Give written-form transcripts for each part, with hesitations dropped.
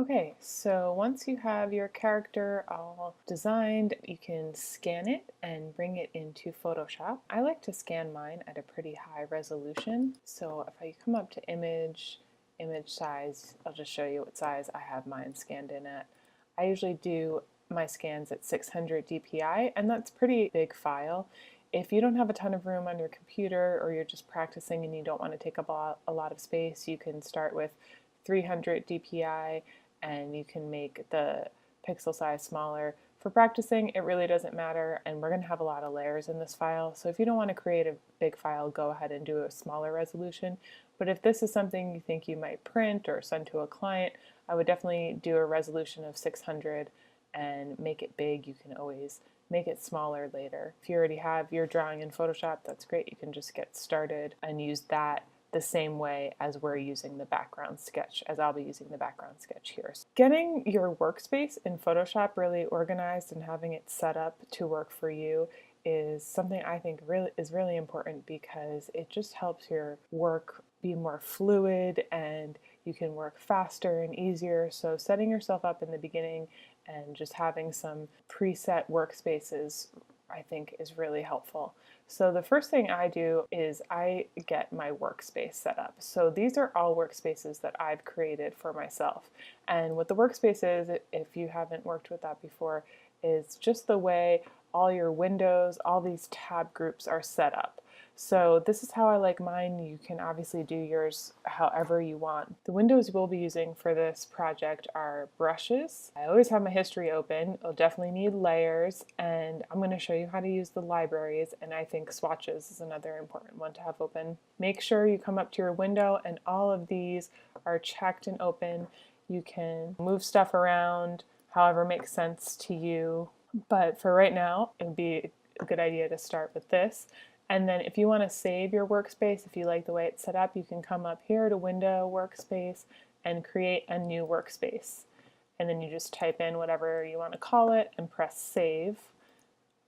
Okay, so once you have your character all designed, you can scan it and bring it into Photoshop. I like to scan mine at a pretty high resolution. So if I come up to image size, I'll just show you what size I have mine scanned in at. I usually do my scans at 600 dpi, and that's a pretty big file. If you don't have a ton of room on your computer, or you're just practicing and you don't want to take up a lot of space, you can start with 300 dpi and you can make the pixel size smaller. For practicing, it really doesn't matter, and we're going to have a lot of layers in this file, so if you don't want to create a big file, go ahead and do a smaller resolution. But if this is something you think you might print or send to a client, I would definitely do a resolution of 600 and make it big. You can always make it smaller later. If you already have your drawing in Photoshop, that's great. You can just get started and use that the same way as we're using the background sketch, as I'll be using the background sketch here. So getting your workspace in Photoshop really organized and having it set up to work for you is something I think is really important, because it just helps your work be more fluid and you can work faster and easier. So setting yourself up in the beginning and just having some preset workspaces, I think, is really helpful. So the first thing I do is I get my workspace set up. So these are all workspaces that I've created for myself. And what the workspace is, if you haven't worked with that before, is just the way all your windows, all these tab groups are set up. So this is how I like mine. You can obviously do yours however you want. The windows we'll be using for this project are brushes. I always have my history open. I'll definitely need layers, and I'm going to show you how to use the libraries, and I think swatches is another important one to have open. Make sure you come up to your window and all of these are checked and open. You can move stuff around however makes sense to you, but for right now it would be a good idea to start with this. And then if you want to save your workspace, if you like the way it's set up, you can come up here to Window, Workspace, and create a new workspace. And then you just type in whatever you want to call it and press Save.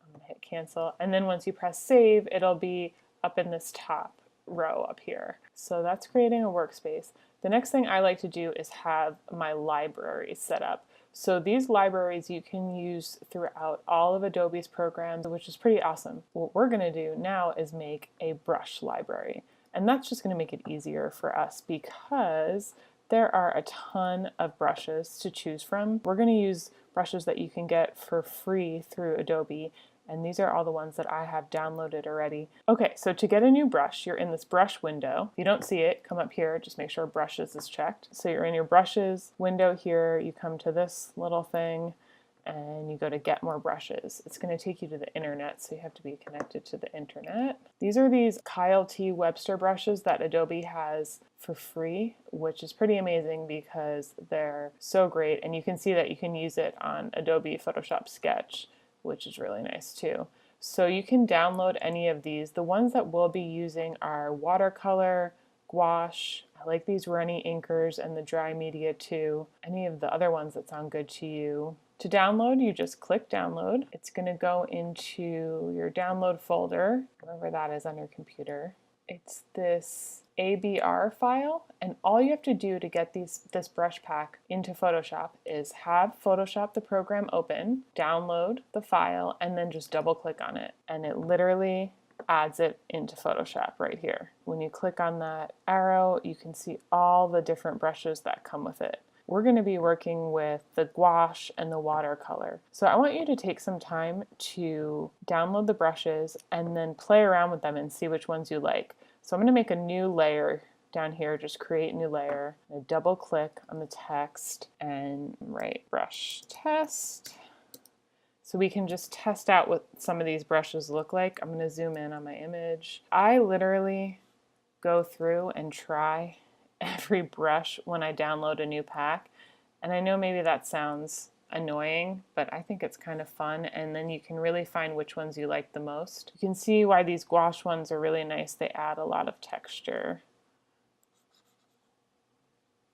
I'm going to hit Cancel. And then once you press Save, it'll be up in this top row up here. So that's creating a workspace. The next thing I like to do is have my libraries set up. So these libraries you can use throughout all of Adobe's programs, which is pretty awesome. What we're going to do now is make a brush library. And that's just going to make it easier for us because there are a ton of brushes to choose from. We're going to use brushes that you can get for free through Adobe, and these are all the ones that I have downloaded already. Okay, so to get a new brush, you're in this brush window. If you don't see it, come up here, just make sure brushes is checked. So you're in your brushes window here, you come to this little thing and you go to get more brushes. It's going to take you to the internet, so you have to be connected to the internet. These are these Kyle T. Webster brushes that Adobe has for free, which is pretty amazing because they're so great, and you can see that you can use it on Adobe Photoshop Sketch, which is really nice too. So you can download any of these. The ones that we'll be using are watercolor, gouache. I like these runny inkers and the dry media too. Any of the other ones that sound good to you. To download, you just click download. It's going to go into your download folder, wherever that is on your computer. It's this ABR file, and all you have to do to get this brush pack into Photoshop is have Photoshop the program open, download the file, and then just double click on it, and it literally adds it into Photoshop right here. When you click on that arrow, you can see all the different brushes that come with it. We're going to be working with the gouache and the watercolor. So I want you to take some time to download the brushes and then play around with them and see which ones you like. So I'm going to make a new layer down here, just create a new layer. I double click on the text and write brush test. So we can just test out what some of these brushes look like. I'm going to zoom in on my image. I literally go through and try every brush when I download a new pack. And I know maybe that sounds annoying, but I think it's kind of fun, and then you can really find which ones you like the most. You can see why these gouache ones are really nice. They add a lot of texture.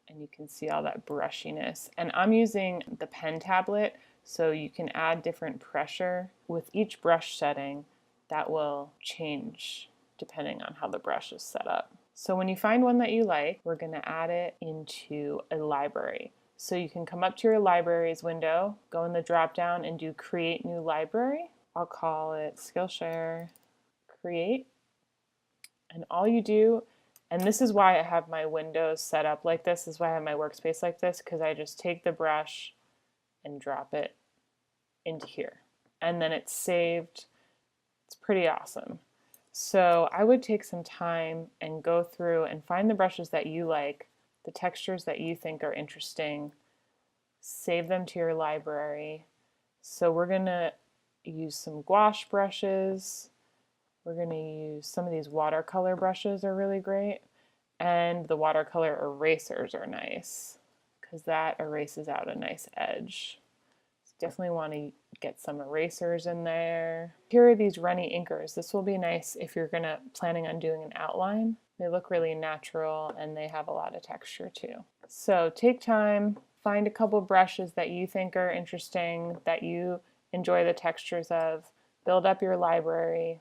And you can see all that brushiness. And I'm using the pen tablet, so you can add different pressure. With each brush setting, that will change depending on how the brush is set up. So when you find one that you like, we're going to add it into a library. So you can come up to your libraries window, go in the drop down and do create new library. I'll call it Skillshare create. And all you do, and this is why I have my windows set up like this is why I have my workspace like this, because I just take the brush and drop it into here. And then it's saved. It's pretty awesome. So I would take some time and go through and find the brushes that you like, the textures that you think are interesting, save them to your library. So we're going to use some gouache brushes. We're going to use some of these watercolor brushes are really great. And the watercolor erasers are nice because that erases out a nice edge. So definitely want to get some erasers in there. Here are these runny inkers. This will be nice if you're planning on doing an outline. They look really natural and they have a lot of texture too. So take time, find a couple brushes that you think are interesting, that you enjoy the textures of, build up your library,